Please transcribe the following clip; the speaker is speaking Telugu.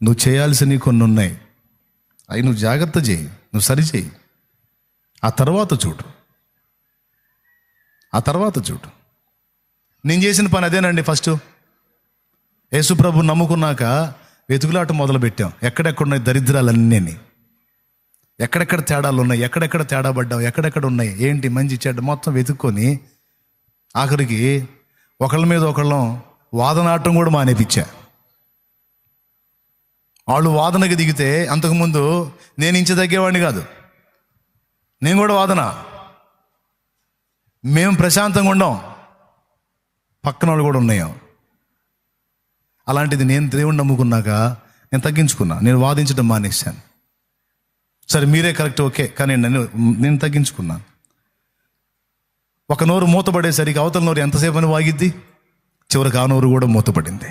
నువ్వు చేయాల్సినవి కొన్ని ఉన్నాయి, అవి నువ్వు జాగ్రత్త చేయి, నువ్వు సరిచేయి. ఆ తర్వాత చూడు. నేను చేసిన పని అదేనండి. ఫస్ట్ యేసుప్రభు నమ్ముకున్నాక వెతుకులాట మొదలుపెట్టాం. ఎక్కడెక్కడున్నాయి దరిద్రాలన్నీ, ఎక్కడెక్కడ తేడాలు ఉన్నాయి, ఎక్కడెక్కడ తేడా పడ్డావు, ఎక్కడెక్కడ ఉన్నాయి, ఏంటి మంచి చెడ్డ మొత్తం వెతుక్కొని ఆఖరికి ఒకళ్ళ మీద ఒకళ్ళం వాదనాటం కూడా మానేపించా. వాళ్ళు వాదనకి దిగితే అంతకుముందు నేను ఇంచ తగ్గేవాడిని కాదు, నేను కూడా వాదన. మేము ప్రశాంతంగా ఉండం, పక్కన వాళ్ళు కూడా ఉన్నాయో. అలాంటిది నేను దేవుణ్ణి నమ్ముకున్నాక నేను తగ్గించుకున్నా, నేను వాదించడం మానేశాను. సరే మీరే కరెక్ట్, ఓకే, కానీ నేను తగ్గించుకున్నాను. ఒక నోరు మూతపడేసరికి అవతల నోరు ఎంతసేపు అని వాగిద్ది, చివరికి ఆ నోరు కూడా మూతపడింది.